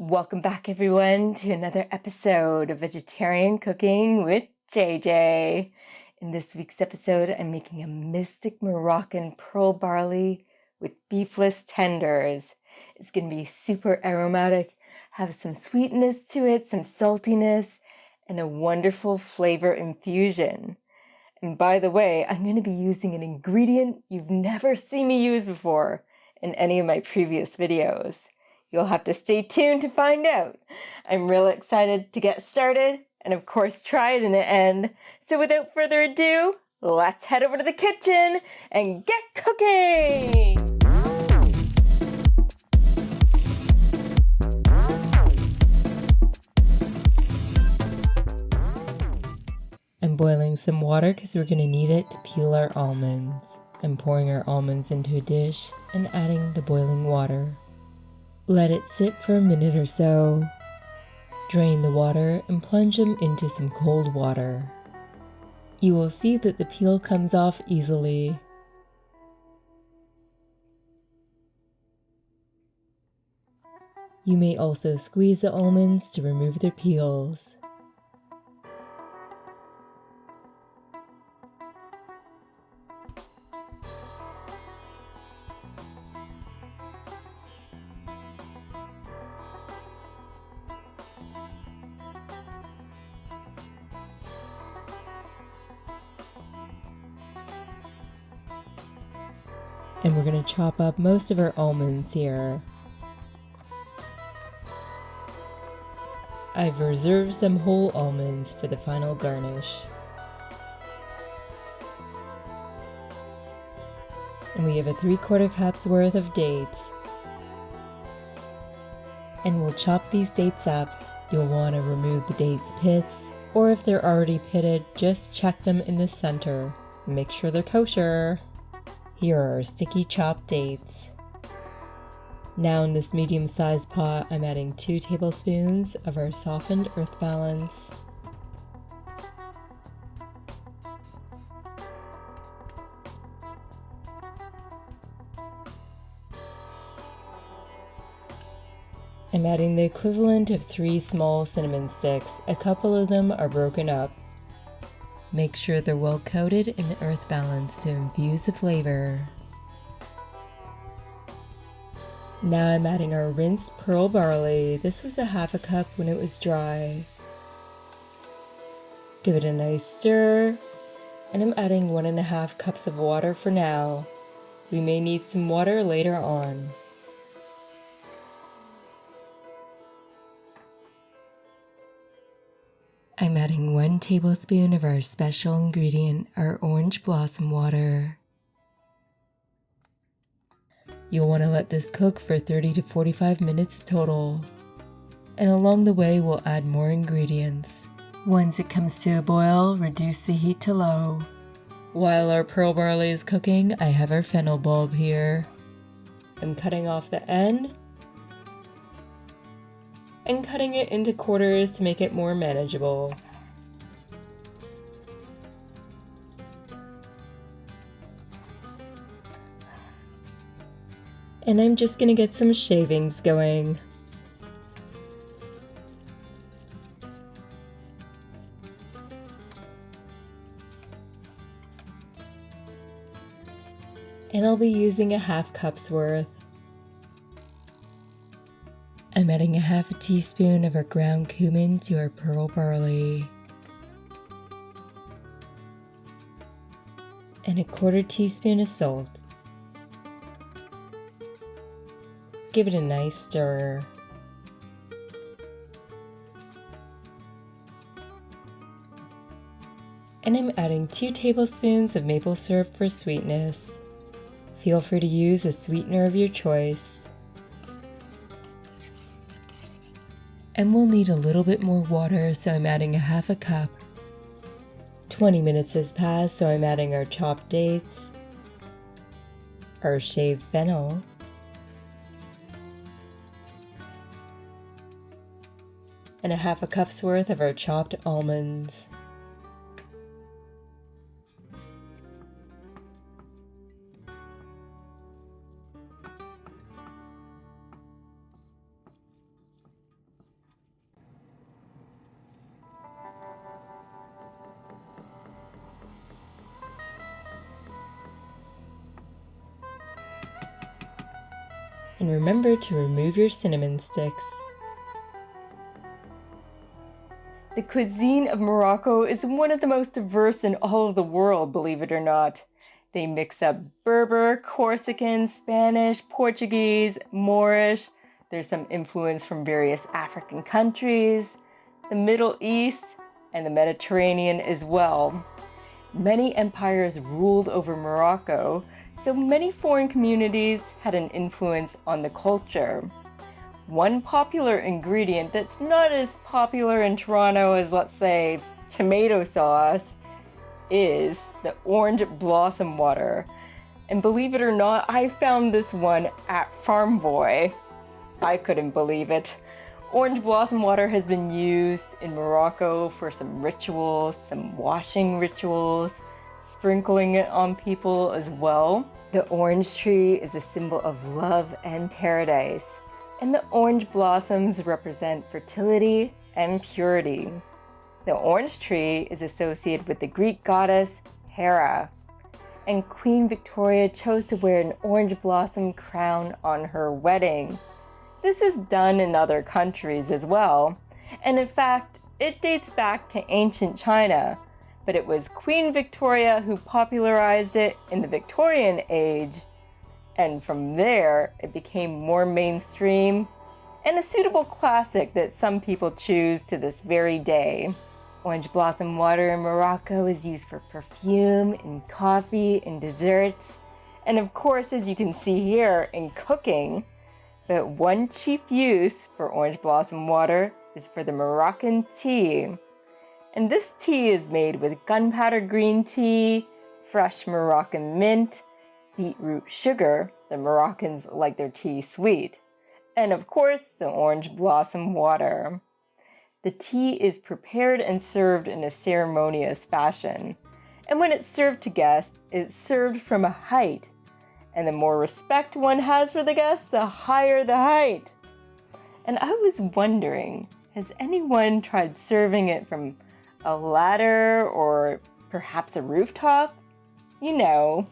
Welcome back, everyone, to another episode of Vegetarian Cooking with JJ. In this week's episode, I'm making a mystic Moroccan pearl barley with beefless tenders. It's going to be super aromatic, have some sweetness to it, some saltiness, and a wonderful flavor infusion. And by the way, I'm going to be using an ingredient you've never seen me use before in any of my previous videos. You'll have to stay tuned to find out. I'm really excited to get started and of course try it in the end. So without further ado, let's head over to the kitchen and get cooking! I'm boiling some water because we're going to need it to peel our almonds. I'm pouring our almonds into a dish and adding the boiling water. Let it sit for a minute or so. Drain the water and plunge them into some cold water. You will see that the peel comes off easily. You may also squeeze the almonds to remove their peels. And we're going to chop up most of our almonds here. I've reserved some whole almonds for the final garnish. And we have a 3/4 cup's worth of dates. And we'll chop these dates up. You'll want to remove the dates pits, or if they're already pitted, just check them in the center. Make sure they're kosher. Here are our sticky chopped dates. Now in this medium-sized pot, I'm adding 2 tablespoons of our softened earth balance. I'm adding the equivalent of 3 small cinnamon sticks. A couple of them are broken up. Make sure they're well coated in the earth balance to infuse the flavor. Now I'm adding our rinsed pearl barley. This was a 1/2 cup when it was dry. Give it a nice stir, and I'm adding 1.5 cups of water for now. We may need some water later on. I'm adding 1 tablespoon of our special ingredient, our orange blossom water. You'll want to let this cook for 30 to 45 minutes total. And along the way, we'll add more ingredients. Once it comes to a boil, reduce the heat to low. While our pearl barley is cooking, I have our fennel bulb here. I'm cutting off the end and cutting it into quarters to make it more manageable. And I'm just gonna get some shavings going. And I'll be using a 1/2 cup's worth. I'm adding a 1/2 teaspoon of our ground cumin to our pearl barley. And a 1/4 teaspoon of salt. Give it a nice stir. And I'm adding 2 tablespoons of maple syrup for sweetness. Feel free to use a sweetener of your choice. And we'll need a little bit more water, so I'm adding a 1/2 cup. 20 minutes has passed, so I'm adding our chopped dates, our shaved fennel, and a 1/2 cup's worth of our chopped almonds. And remember to remove your cinnamon sticks. The cuisine of Morocco is one of the most diverse in all of the world, believe it or not. They mix up Berber, Corsican, Spanish, Portuguese, Moorish. There's some influence from various African countries, the Middle East, and the Mediterranean as well. Many empires ruled over Morocco, so many foreign communities had an influence on the culture. One popular ingredient that's not as popular in Toronto as, let's say, tomato sauce is the orange blossom water. And believe it or not, I found this one at Farm Boy. I couldn't believe it. Orange blossom water has been used in Morocco for some rituals, some washing rituals, sprinkling it on people as well. The orange tree is a symbol of love and paradise, and the orange blossoms represent fertility and purity. The orange tree is associated with the Greek goddess Hera, and Queen Victoria chose to wear an orange blossom crown on her wedding. This is done in other countries as well, and in fact, it dates back to ancient China, but it was Queen Victoria who popularized it in the Victorian age, and from there, it became more mainstream and a suitable classic that some people choose to this very day. Orange blossom water in Morocco is used for perfume, in coffee, in desserts, and of course, as you can see here, in cooking. But one chief use for orange blossom water is for the Moroccan tea. And this tea is made with gunpowder green tea, fresh Moroccan mint, beetroot sugar, the Moroccans like their tea sweet, and of course, the orange blossom water. The tea is prepared and served in a ceremonious fashion. And when it's served to guests, it's served from a height. And the more respect one has for the guests, the higher the height. And I was wondering, has anyone tried serving it from a ladder or perhaps a rooftop? You know,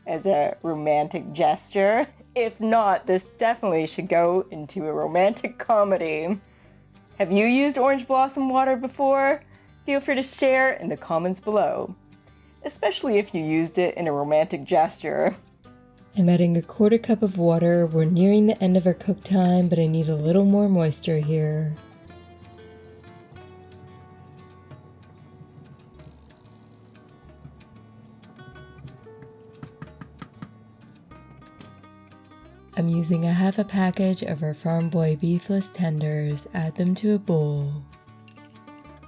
as a romantic gesture. If not, this definitely should go into a romantic comedy. Have you used orange blossom water before? Feel free to share in the comments below, especially if you used it in a romantic gesture. I'm adding a 1/4 cup of water. We're nearing the end of our cook time, but I need a little more moisture here. I'm using a 1/2 package of our Farm Boy Beefless tenders, add them to a bowl.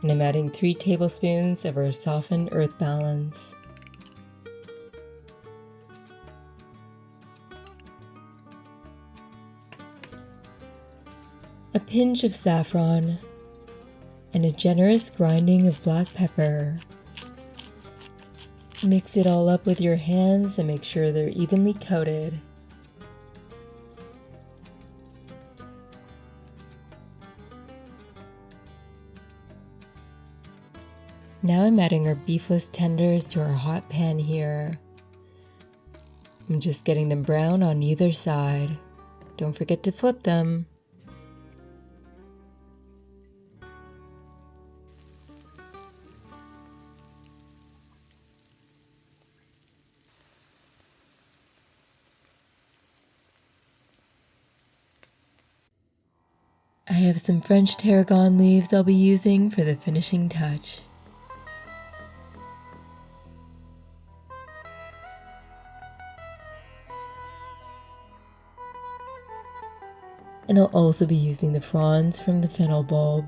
And I'm adding 3 tablespoons of our softened earth balance. A pinch of saffron, and a generous grinding of black pepper. Mix it all up with your hands and make sure they're evenly coated. Now I'm adding our beefless tenders to our hot pan here. I'm just getting them brown on either side. Don't forget to flip them. I have some French tarragon leaves I'll be using for the finishing touch. And I'll also be using the fronds from the fennel bulb.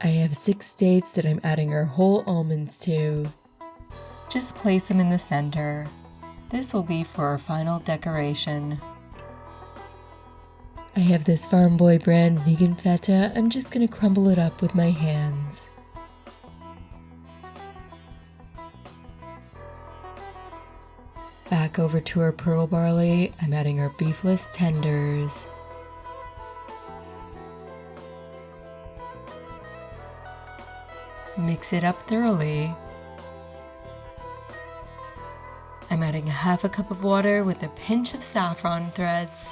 I have 6 dates that I'm adding our whole almonds to. Just place them in the center. This will be for our final decoration. I have this Farm Boy brand vegan feta. I'm just going to crumble it up with my hands. Back over to our pearl barley, I'm adding our beefless tenders. Mix it up thoroughly. I'm adding half a cup of water with a pinch of saffron threads.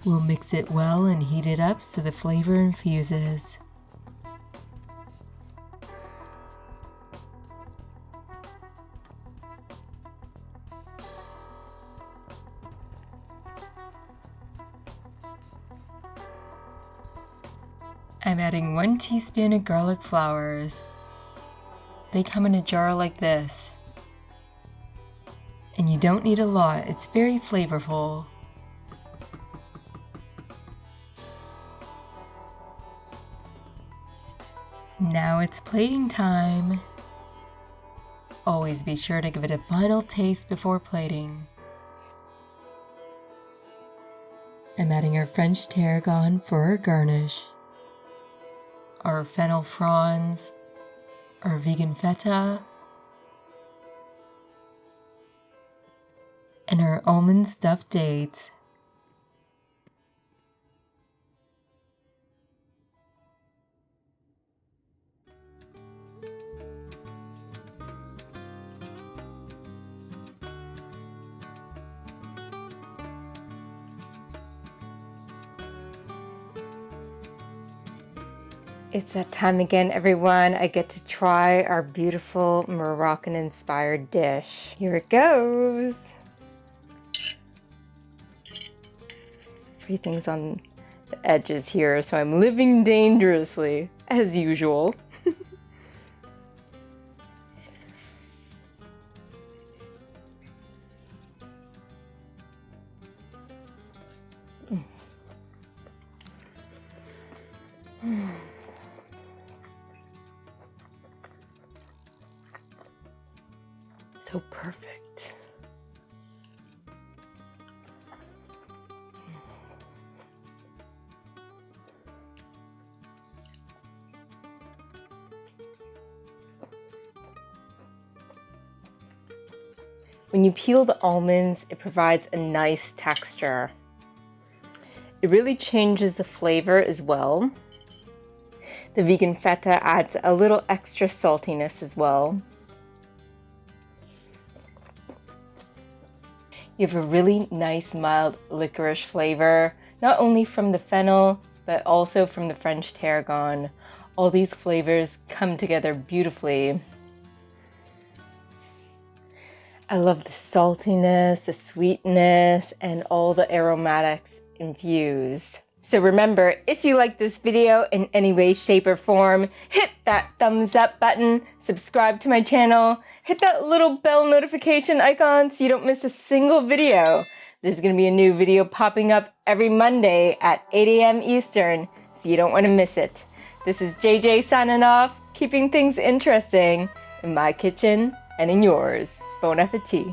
We'll mix it well and heat it up so the flavor infuses. I'm adding 1 teaspoon of garlic flowers. They come in a jar like this. And you don't need a lot, it's very flavorful. Now it's plating time. Always be sure to give it a final taste before plating. I'm adding our French tarragon for our garnish, our fennel fronds, our vegan feta, and our almond stuffed dates. It's that time again, everyone. I get to try our beautiful Moroccan-inspired dish. Here it goes. Everything's on the edges here, so I'm living dangerously, as usual. So perfect. When you peel the almonds, it provides a nice texture. It really changes the flavor as well. The vegan feta adds a little extra saltiness as well. You have a really nice mild licorice flavor, not only from the fennel, but also from the French tarragon. All these flavors come together beautifully. I love the saltiness, the sweetness, and all the aromatics infused. So remember, if you like this video in any way, shape, or form, hit that thumbs up button, subscribe to my channel, hit that little bell notification icon so you don't miss a single video. There's going to be a new video popping up every Monday at 8 a.m. Eastern, so you don't want to miss it. This is JJ signing off, keeping things interesting in my kitchen and in yours. Bon appetit.